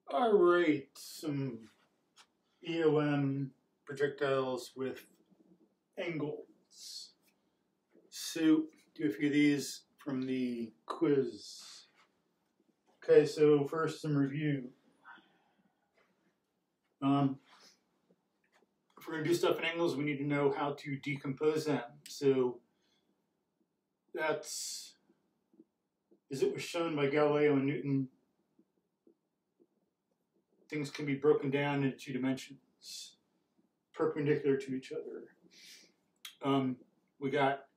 All right, some EOM projectiles with angles. So, do a few of these from the quiz. Okay, so first some review. If we're going to do stuff in angles, we need to know how to decompose them. So that's, as it was shown by Galileo and Newton, things can be broken down into two dimensions, perpendicular to each other. We got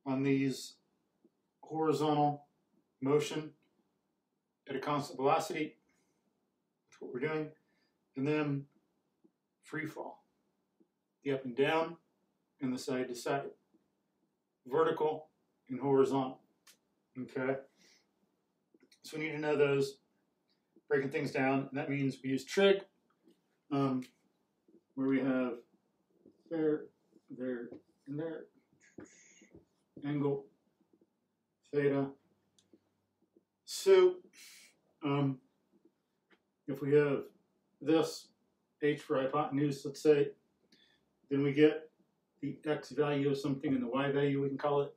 on these horizontal motion at a constant velocity, that's what we're doing, and then free fall, the up and down and the side to side, vertical and horizontal. Okay, so we need to know those, breaking things down, and that means we use trig, where we have there, there, and there, angle, theta. So if we have this h for hypotenuse, let's say, then we get the x value of something and the y value, we can call it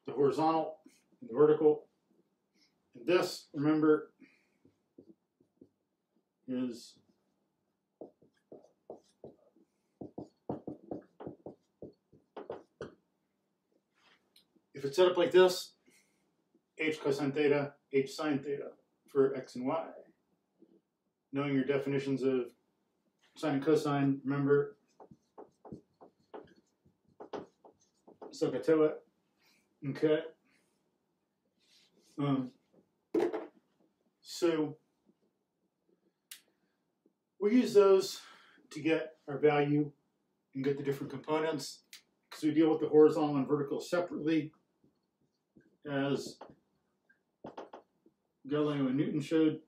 the horizontal and the vertical. And this, remember, is if it's set up like this, h cosine theta, h sine theta for x and y. Knowing your definitions of sine and cosine, remember, SOHCAHTOA. Okay. So we use those to get our value and get the different components, because we deal with the horizontal and vertical separately, as Galileo and Newton showed.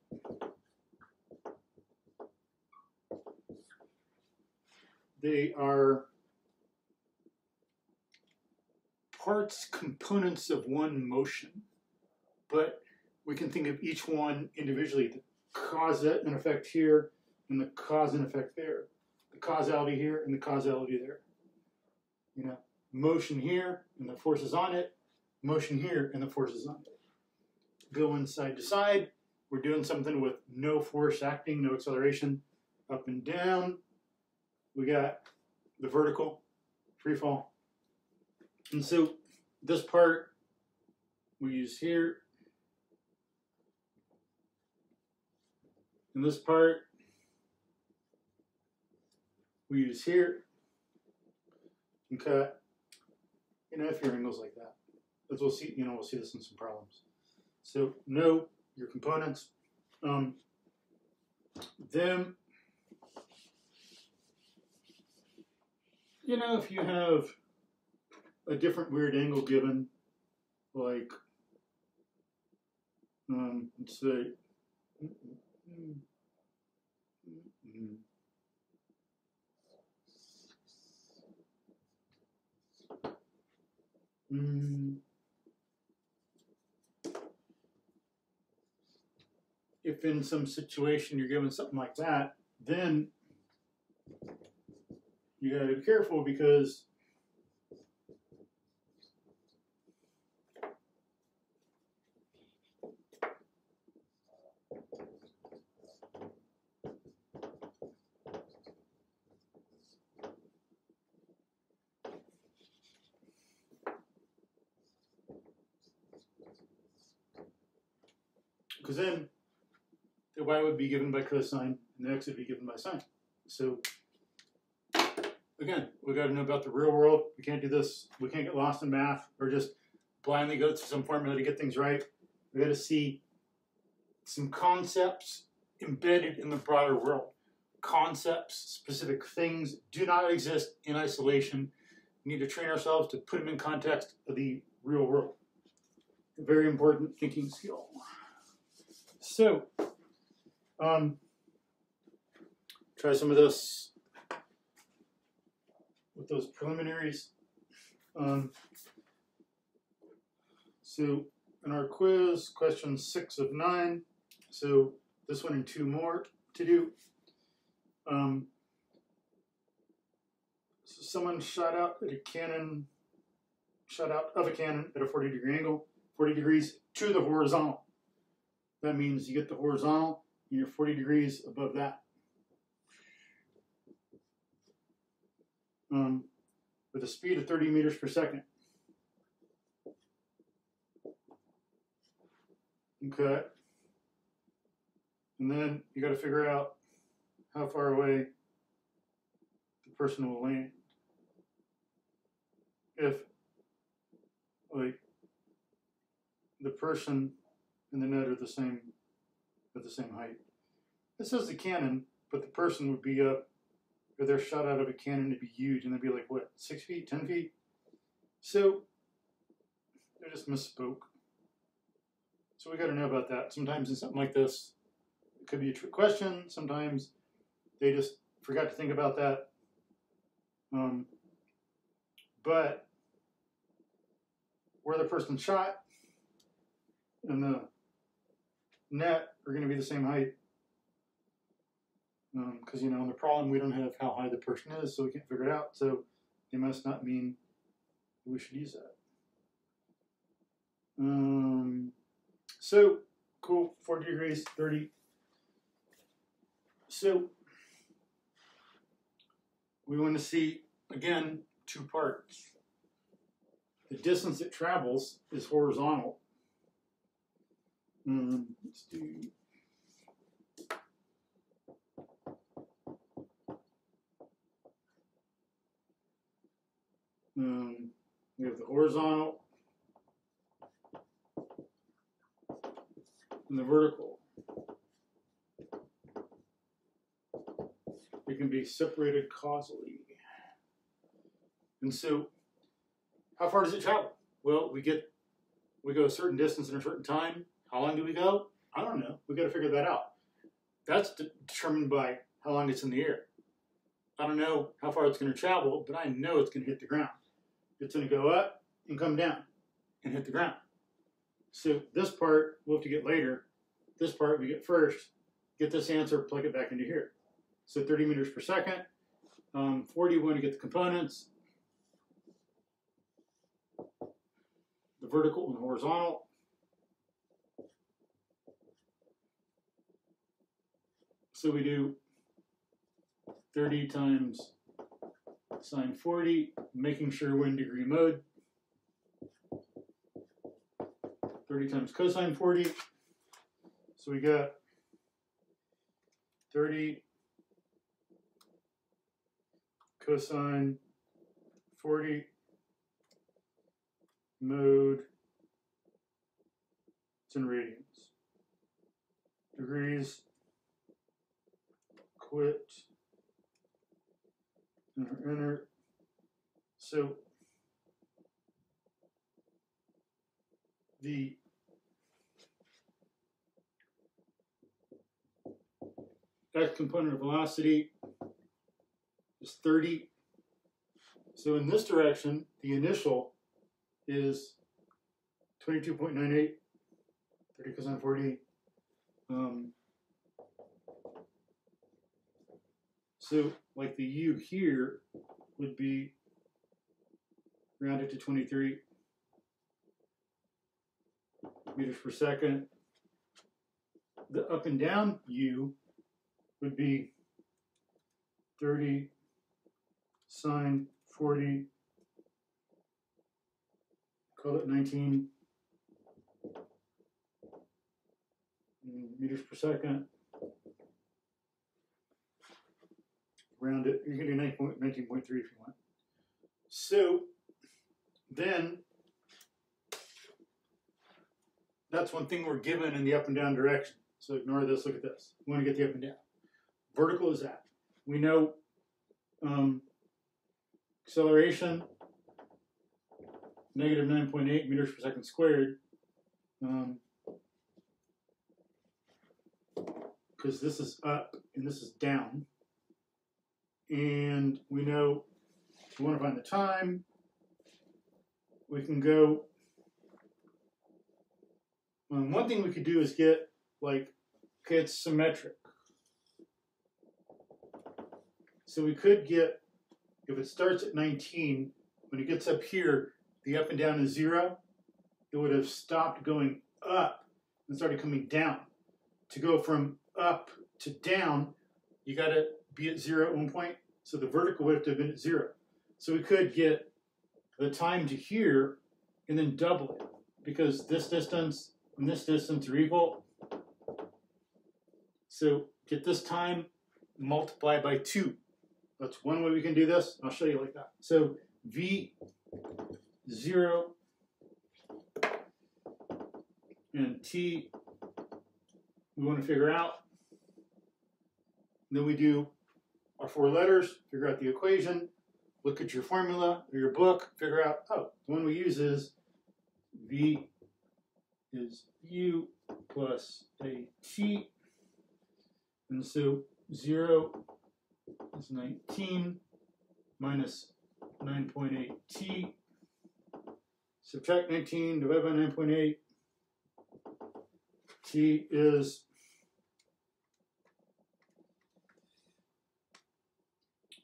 They are parts, components of one motion, but we can think of each one individually. The cause and effect here, and the cause and effect there. The causality here, and the causality there. You know, motion here, and the forces on it. Motion here, and the forces on it. Going side to side, we're doing something with no force acting, no acceleration. Up and down, we got the vertical, free fall. And so this part we use here. And this part we use here. Okay. You know, if your angles like that. As we'll see, we'll see this in some problems. So know your components. Then, if you have a different weird angle given, like, let's say, if in some situation you're given something like that, then you got to be careful, because then the y would be given by cosine and the x would be given by sine. So again, we got to know about the real world. We can't do this. We can't get lost in math or just blindly go through some formula to get things right. We got to see some concepts embedded in the broader world. Concepts, specific things do not exist in isolation. We need to train ourselves to put them in context of the real world. A very important thinking skill. So, try some of this with those preliminaries. So in our quiz, question 6 of 9. So this one and two more to do. So someone shot out of a cannon at a 40-degree angle, 40 degrees to the horizontal. That means you get the horizontal and you're 40 degrees above that. With a speed of 30 meters per second. Okay. And then you got to figure out how far away the person will land. If, like, the person and the net are the same at the same height. This says the cannon, but the person would be up, or they're shot out of a cannon to be huge, and they'd be like, what, 6 feet, 10 feet? So, they just misspoke. So we got to know about that. Sometimes in something like this, it could be a trick question. Sometimes they just forgot to think about that. But where the person shot and the net are going to be the same height. Because, you know, in the problem, we don't have how high the person is, so we can't figure it out. So they must not mean we should use that. So, cool, 40 degrees, 30. So, we want to see, again, two parts. The distance it travels is horizontal. Let's do... we have the horizontal and the vertical. They can be separated causally. And so, how far does it travel? Well, we go a certain distance in a certain time. How long do we go? I don't know. We got to figure that out. That's determined by how long it's in the air. I don't know how far it's going to travel, but I know it's going to hit the ground. It's going to go up and come down and hit the ground. So this part we'll have to get later. This part we get first. Get this answer, plug it back into here. So 30 meters per second. 40, we want to get the components. The vertical and the horizontal. So we do 30 times sine 40, making sure we're in degree mode. 30 times cosine 40. So we got 30 cosine 40 mode. It's in radians. Degrees. Quit. Enter. So the x component of velocity is 30. So in this direction, the initial is 22.98, 30 cosine 40. So like the u here would be rounded to 23 meters per second. The up and down u would be 30 sine 40, call it 19 meters per second. Round it, you can do 19.3 if you want. So then that's one thing we're given in the up and down direction. So ignore this, look at this. We want to get the up and down. Vertical is that. We know acceleration, negative 9.8 meters per second squared. Because this is up and this is down. And we know if we want to find the time, we can go. One thing we could do is get like Okay, it's symmetric. So we could get, if it starts at 19, when it gets up here, the up and down is 0. It would have stopped going up and started coming down. To go from up to down, you got to be at 0 at one point. So the vertical would have to have been at 0. So we could get the time to here and then double it, because this distance and this distance are equal. So get this time, multiply by 2. That's one way we can do this. I'll show you like that. So V0 and T we want to figure out. And then we do our 4 letters, figure out the equation, look at your formula or your book, figure out, oh, the one we use is V is U plus AT. And so 0 is 19 minus 9.8 T. Subtract 19, divide by 9.8. T is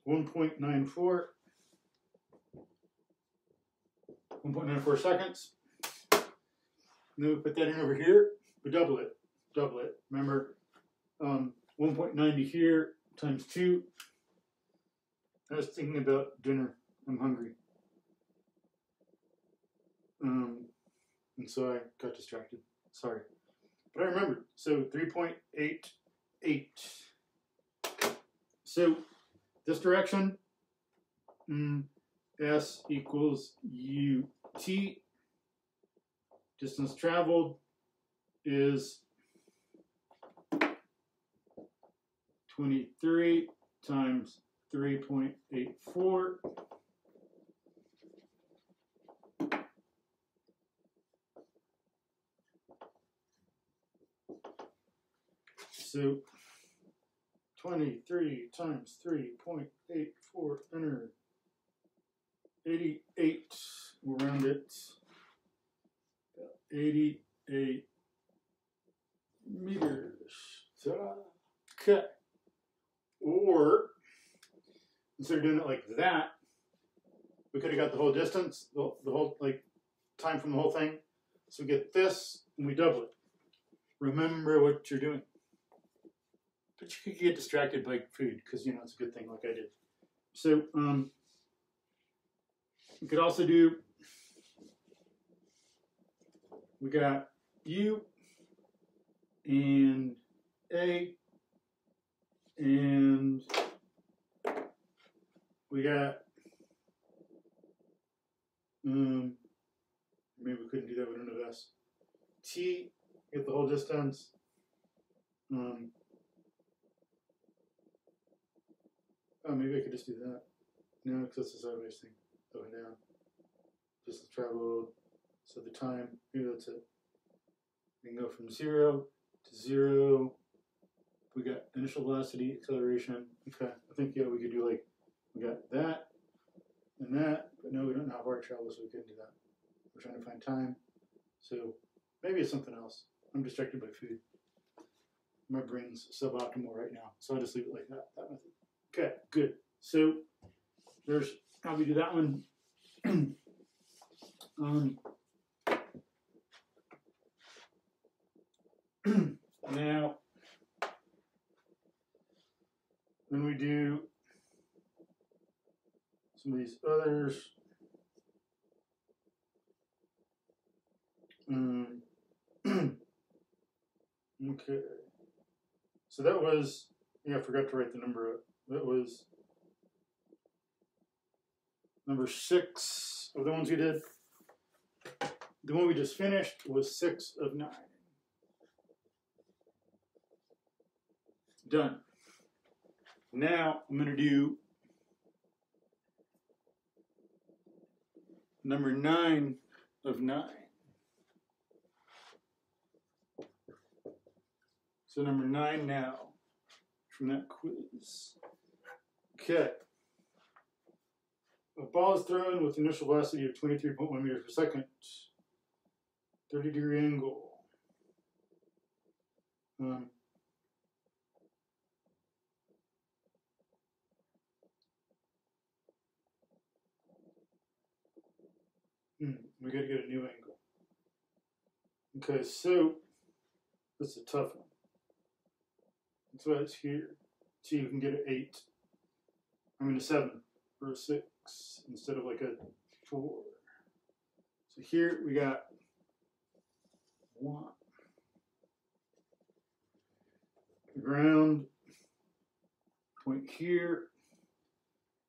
1.94 seconds. And then we put that in over here. We double it. Remember, 1.90 here times 2. I was thinking about dinner. I'm hungry. And so I got distracted. Sorry. But I remembered. So 3.88. So this direction, S equals UT. Distance traveled is 23 times 3.84. So 23 times 3.84, enter 88, we'll round it, 88 meters. Okay. Or, instead of doing it like that, we could have got the whole distance, the whole, like, time from the whole thing. So we get this, and we double it. Remember what you're doing. But you could get distracted by food, because, you know, it's a good thing, like I did. So, we could also do, we got U and A, and we got, maybe we couldn't do that with none of S. T, get the whole distance. Oh, maybe I could just do that. No, because that's a sideways thing. Up and down. Just the travel. So the time, maybe that's it. We can go from 0 to 0. We got initial velocity, acceleration. Okay, I think, yeah, we could do like, we got that and that, but no, we don't know how far it travels, so we couldn't do that. We're trying to find time. So maybe it's something else. I'm distracted by food. My brain's suboptimal right now, so I'll just leave it like that method. Okay, good. So there's how we do that one. Now, when we do some of these others, okay. So that was, yeah, I forgot to write the number up. That was number 6 of the ones we did. The one we just finished was 6 of 9. Done. Now I'm going to do number 9 of 9. So number 9 now from that quiz. Okay. A ball is thrown with initial velocity of 23.1 meters per second. 30-degree angle. We got to get a new angle. Okay, so that's a tough one. That's why it's here. So you can get an 8. I mean a 7 or a 6 instead of like a 4. So here we got 1. The ground point here.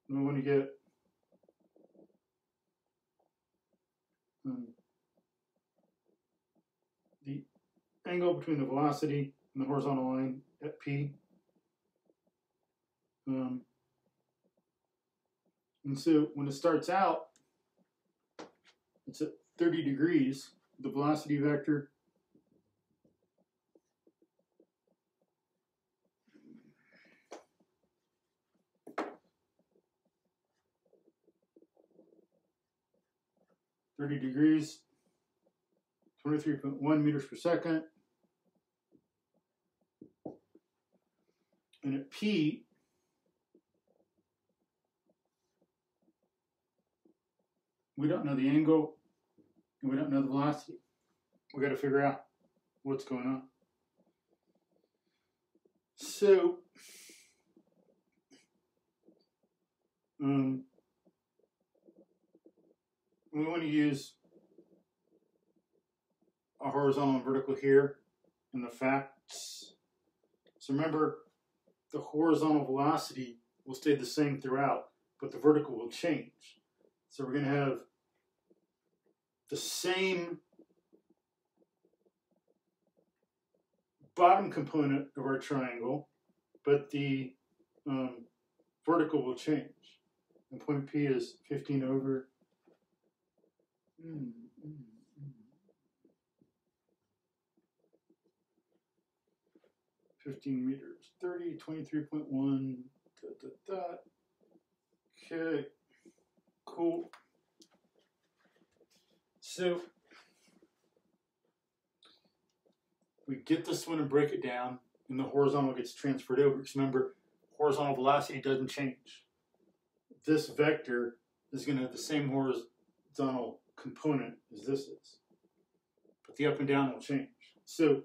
And we want to get the angle between the velocity and the horizontal line at P. And so when it starts out, it's at 30 degrees, the velocity vector. (30 degrees), 23.1 meters per second. And at P, we don't know the angle and we don't know the velocity. We got to figure out what's going on. So, we want to use a horizontal and vertical here in the facts. So remember, the horizontal velocity will stay the same throughout, but the vertical will change. So we're going to have the same bottom component of our triangle, but the vertical will change. And point P is 15 over 15 meters, 30, 23.1, Okay, cool. So we get this one and break it down, and the horizontal gets transferred over. Because remember, horizontal velocity doesn't change. This vector is going to have the same horizontal component as this is, but the up and down will change. So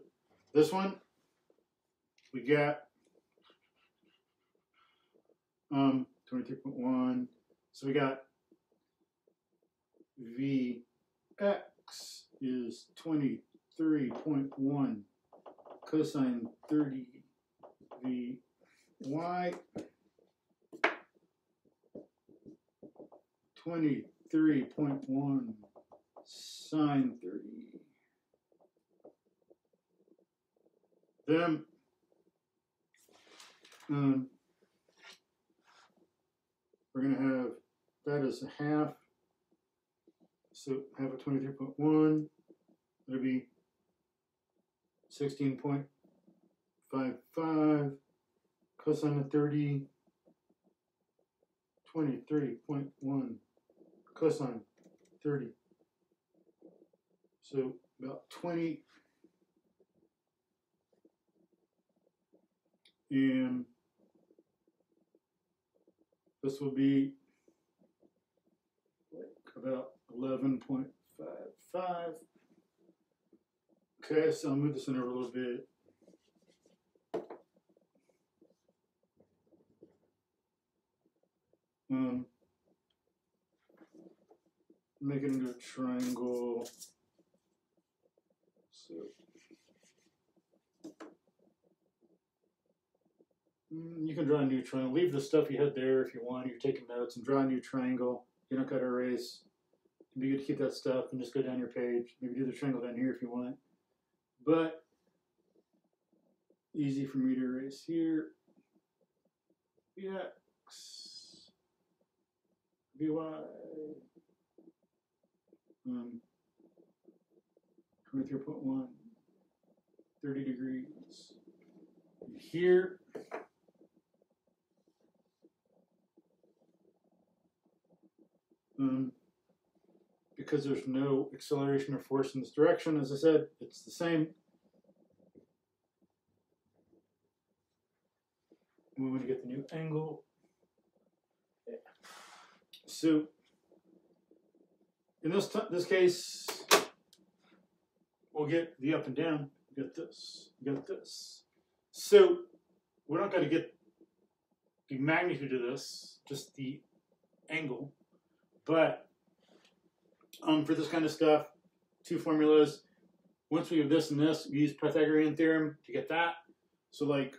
this one, we got 23.1. So we got Vx is 23.1 cosine 30 Vy 23.1 sine 30. Then we're going to have that as a half. So half of 23.1, it'll be 16.55 cosine of 30, 23.1 cosine 30. So about 20. And this will be like about 11.55. Okay, so I'll move this in over a little bit. Make it into a triangle. So you can draw a new triangle. Leave the stuff you had there if you want. You're taking notes, and draw a new triangle. You don't got to erase. It'd be good to keep that stuff and just go down your page. Maybe do the triangle down here if you want. But easy for me to erase here. Vx, Vy, 23.1, 30 degrees. Here, because there's no acceleration or force in this direction, as I said, it's the same. And we want to get the new angle. So in this case, we'll get the up and down. We got this. We got this. So we're not going to get the magnitude of this, just the angle. But for this kind of stuff, two formulas. Once we have this and this, we use Pythagorean theorem to get that. So like,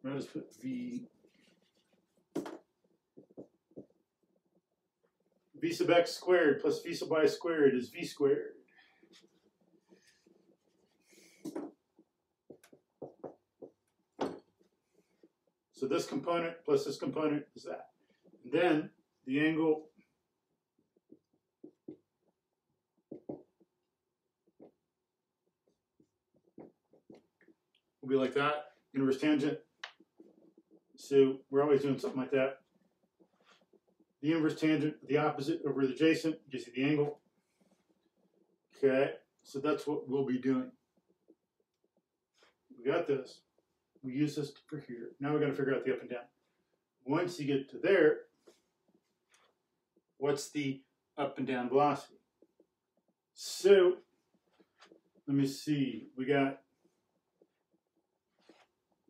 let's put V sub x squared plus V sub y squared is V squared. So this component plus this component is that. And then the angle will be like that, inverse tangent. So we're always doing something like that. The inverse tangent, the opposite over the adjacent, gives you the angle. Okay, so that's what we'll be doing. We got this. We use this for here. Now we're going to figure out the up and down. Once you get to there, what's the up and down velocity? So, let me see. We got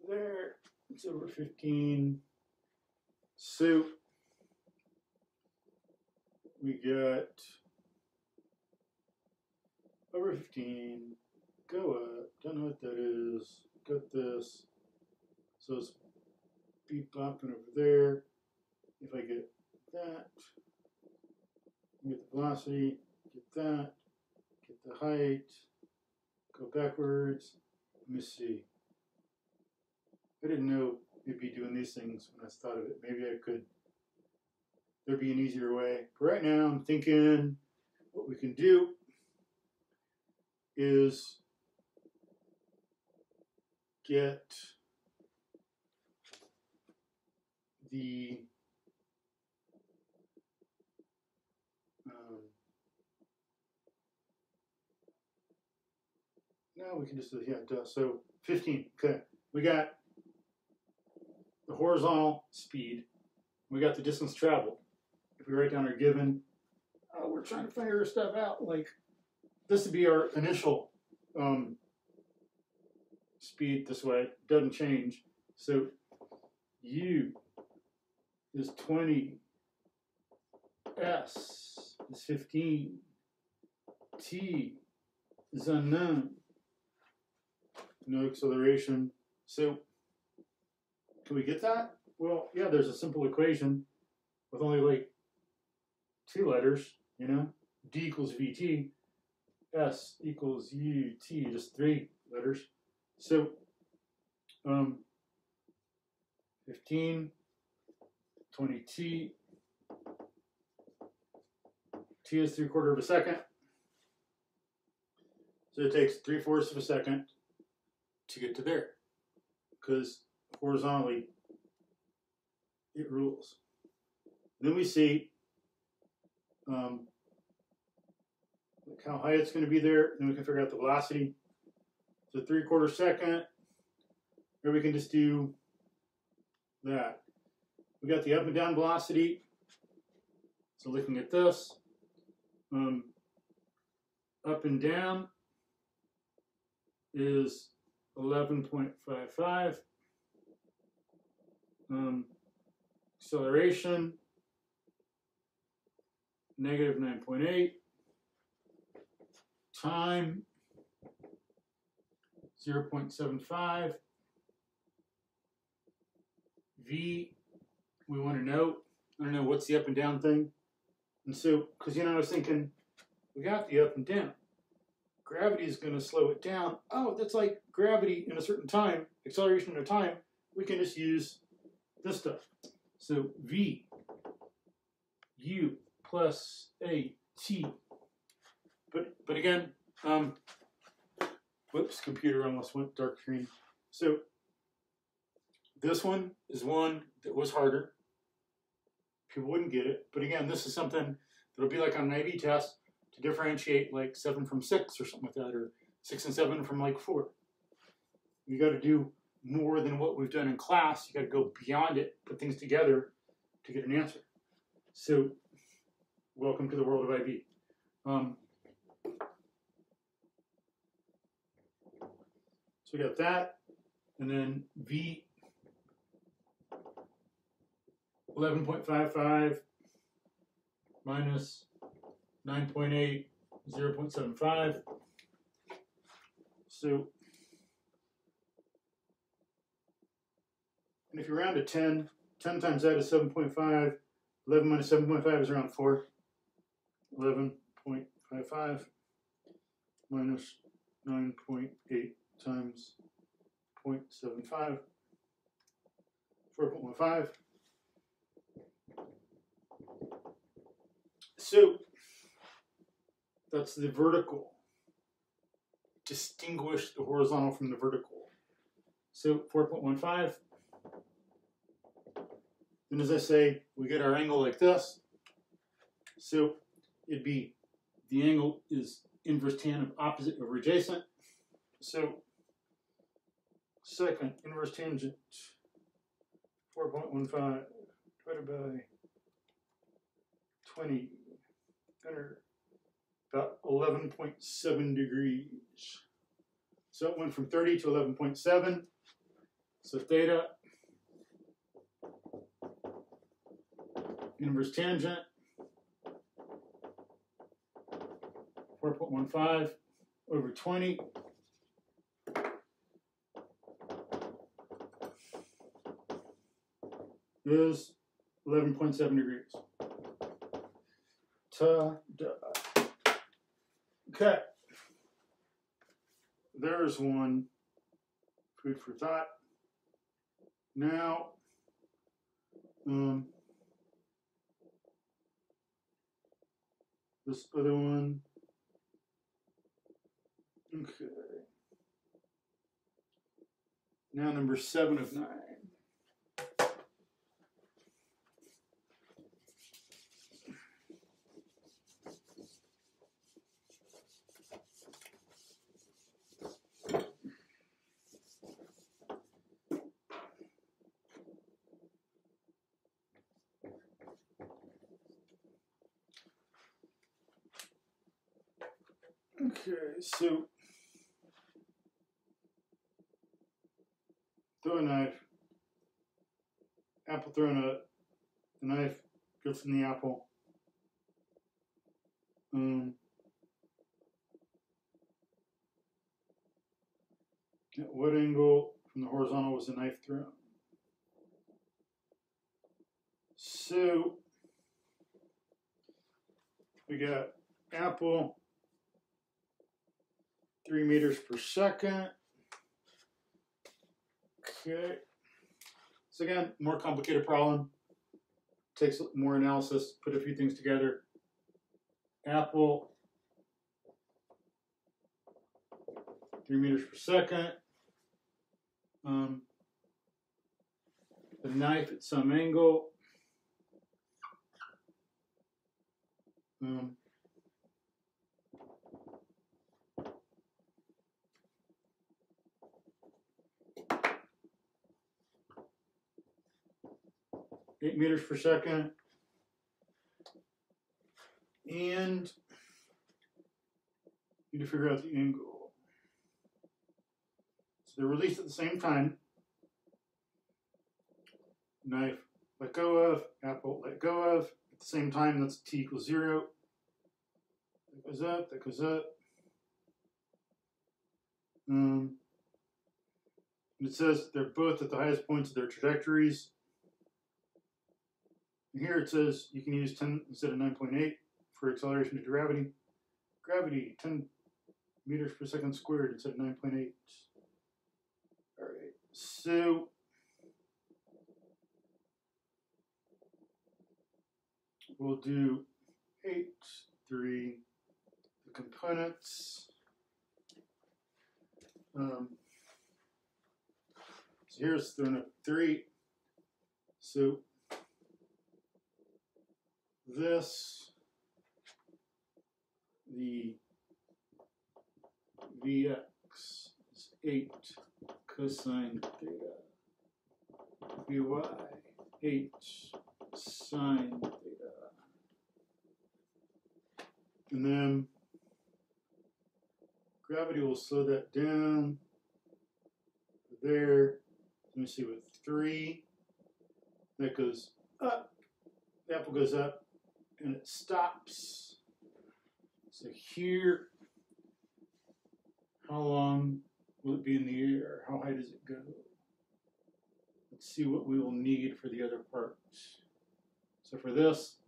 there, it's over 15. So, we got over 15. Go up. Don't know what that is. Got this. So it's beep bopping over there. If I get that, get the velocity, get that, get the height, go backwards. Let me see. I didn't know we'd be doing these things when I thought of it. Maybe I could. There'd be an easier way. But right now I'm thinking what we can do is get the now we can just do, yeah, so 15. Okay, we got the horizontal speed, we got the distance traveled. If we write down our given, we're trying to figure stuff out. Like this would be our initial speed this way, doesn't change. So U is 20, S is 15, T is unknown, no acceleration. So can we get that? Well, yeah, there's a simple equation with only like 2 letters, you know, D equals VT, S equals UT, just 3 letters. So 15, 20t, t is 3/4 of a second. So it takes 3/4 of a second to get to there, because horizontally it rules. Then we see like how high it's going to be there. Then we can figure out the velocity. So 3/4 second, or we can just do that. We got the up and down velocity. So looking at this, up and down is 11.55. Acceleration, negative 9.8. Time, 0.75. V, we want to know. I don't know what's the up and down thing. And so, because, you know, I was thinking, we got the up and down. Gravity is going to slow it down. Oh, that's like gravity in a certain time, acceleration in a time. We can just use this stuff. So V, U plus A, T. But again, whoops, computer almost went dark screen. So this one is one that was harder. People wouldn't get it. But again, this is something that'll be like on an IB test to differentiate like 7 from 6 or something like that, or 6 and 7 from like 4. You got to do more than what we've done in class. You got to go beyond it, put things together to get an answer. So, welcome to the world of IB. So we got that, and then V 11.55 minus 9.8, 0.75. So, and if you round to 10, 10 times that is 7.5. 11 minus 7.5 is around 4. 11.55 minus 9.8 times 0.75. 4.15. So that's the vertical. Distinguish the horizontal from the vertical. So 4.15. Then as I say, we get our angle like this. So it'd be the angle is inverse tan of opposite over adjacent. So second inverse tangent 4.15 divided by 20 under about 11.7 degrees. So it went from 30 to 11.7. So theta inverse tangent 4.15 over 20 is 11.7 degrees. Ta-da. Okay. There's one. Food for thought. Now, this other one. Okay. Now number 7 of 9. Okay, so throw a knife. Apple throwing the knife gets in the apple. At what angle from the horizontal was the knife thrown? So we got apple 3 meters per second. Okay. So again, more complicated problem. Takes more analysis, put a few things together. Apple 3 meters per second. The knife at some angle. 8 meters per second. And you need to figure out the angle. So they're released at the same time. Knife let go of, apple let go of. At the same time, that's t equals 0. That goes up, that goes up. And it says they're both at the highest points of their trajectories. And here it says you can use 10 instead of 9.8 for acceleration due to gravity. Gravity, 10 meters per second squared instead of 9.8. All right, so we'll do 8, 3, the components. So here's thrown up 3. So this, the Vx is 8 cosine theta. Vy h sine theta. And then gravity will slow that down there. Let me see, with 3, that goes up, the apple goes up, and it stops. So here, how long will it be in the air? How high does it go? Let's see what we will need for the other parts. So for this,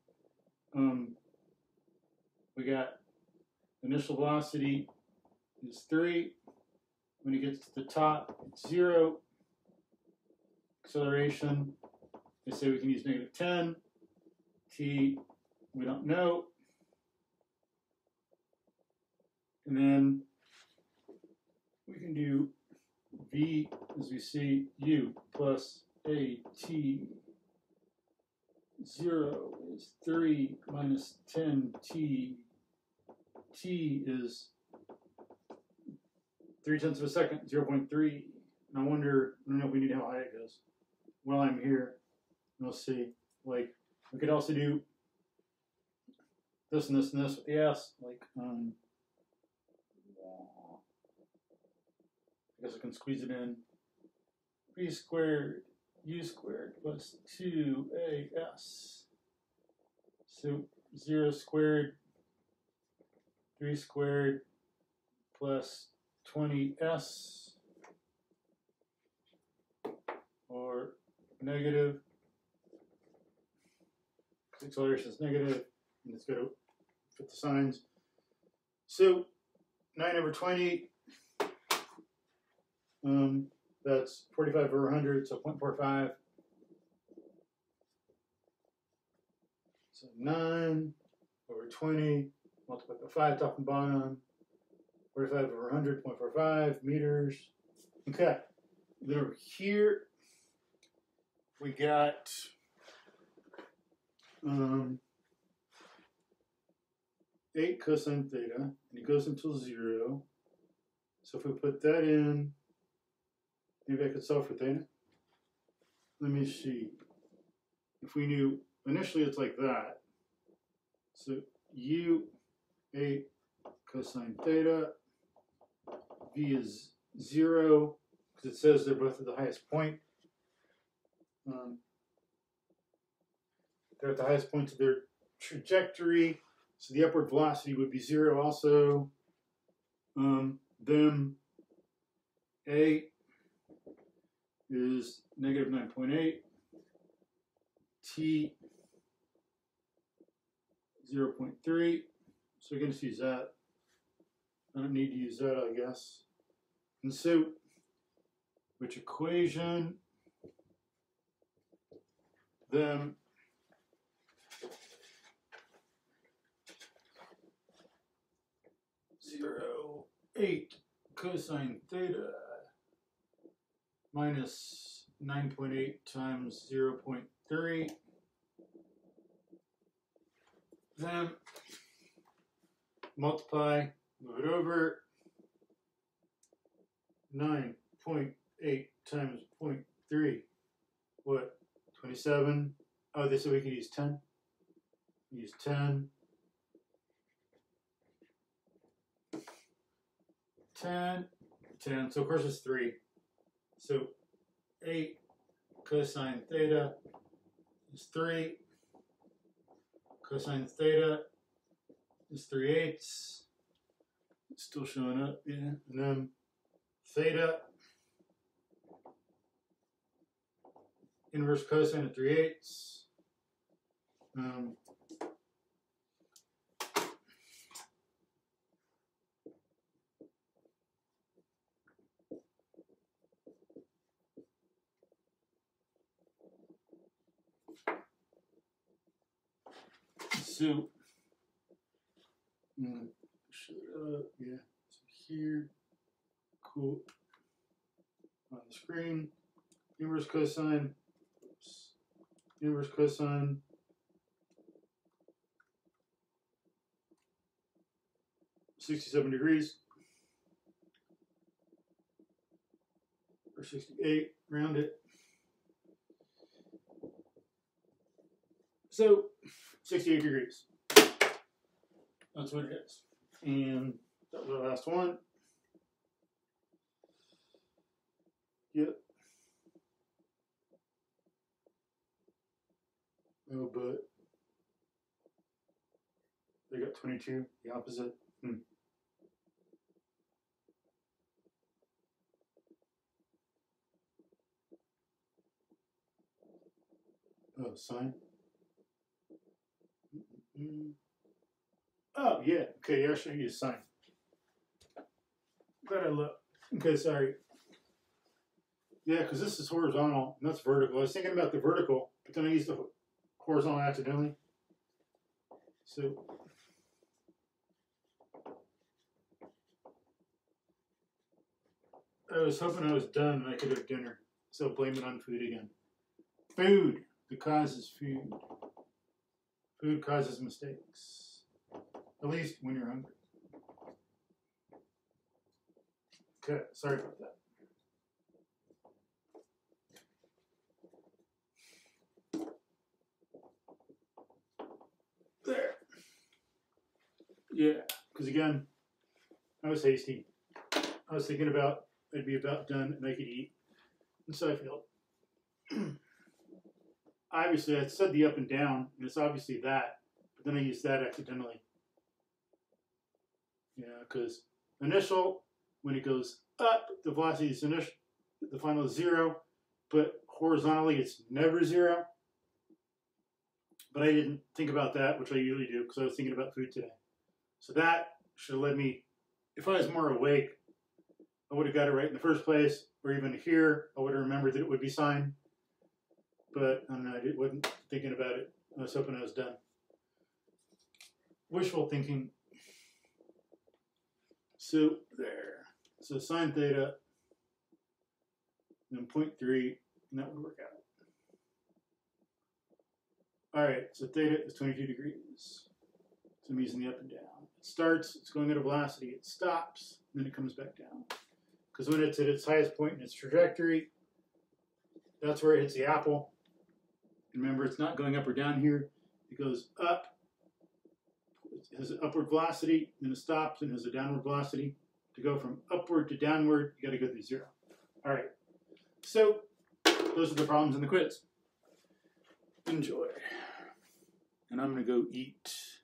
we got initial velocity is 3. When it gets to the top, it's 0. Acceleration, they say we can use -10. T, we don't know. And then we can do V, as we see, U plus AT. 0 is 3 minus 10T. T is 0.3 of a second, 0.3. And I wonder, I don't know if we need how high it goes. While I'm here, we'll see. Like, we could also do this and this and this with the S. Like, I guess I can squeeze it in. V squared U squared plus 2AS. So 0 squared, 3 squared plus 20S, or negative, because acceleration is negative, and it's going to fit the signs. So 9/20, that's 45/100, so 0.45. So 9/20 multiplied by 5 top and bottom. 45/100, 0.45 meters. Okay, then over here we got 8 cosine theta, and it goes until 0. So if we put that in, maybe I could solve for theta. Let me see. If we knew, initially it's like that. So U 8 cosine theta, V is 0, because it says they're both at the highest point. They're at the highest point of their trajectory, so the upward velocity would be 0 also. Then A is -9.8, T 0.3, so we're going to use that. I don't need to use that, I guess. And so, which equation, then zero 8 cosine theta minus 9.8 times 0.3. Then multiply, move it over. 9.8 times 0.3. What? 27. Oh, they said we could use 10. Use 10. 10. 10. So of course it's 3. So 8 cosine theta is 3. Cosine theta is 3/8. It's still showing up, yeah. And then theta, inverse cosine of 3/8. So, yeah, so here, cool, on the screen, inverse cosine, oops, inverse cosine, (67 degrees), or 68, round it. So 68 degrees. That's what it is. And that was our last one. Yep. Oh, but they got 22, the opposite. Oh, sine. Oh, yeah. Okay, yeah, I'll show you sine. Glad I looked. Okay, sorry. Yeah, because this is horizontal and that's vertical. I was thinking about the vertical, but then I used the horizontal accidentally. So I was hoping I was done and I could have dinner. So blame it on food again. Food. The cause is food. Food causes mistakes. At least when you're hungry. Okay, sorry about that. There. Yeah, because again, I was hasty. I was thinking about I'd be about done and I could eat. And so I feel obviously I said the up and down, and it's obviously that, but then I used that accidentally. Yeah, because initial, when it goes up, the velocity is initial, the final is 0, but horizontally it's never 0. But I didn't think about that, which I usually do, because I was thinking about food today. So that should have led me, if I was more awake, I would have got it right in the first place, or even here, I would have remembered that it would be sine. But I don't know, I wasn't thinking about it. I was hoping I was done. Wishful thinking. So there. So sine theta, then 0.3, and that would work out. All right, so theta is 22 degrees. So I'm using the up and down. It starts, it's going at a velocity, it stops, and then it comes back down. Because when it's at its highest point in its trajectory, that's where it hits the apple. Remember, it's not going up or down here. It goes up, it has an upward velocity, then it stops and has a downward velocity. To go from upward to downward, you got to go through 0. All right, so those are the problems in the quiz. Enjoy. And I'm going to go eat.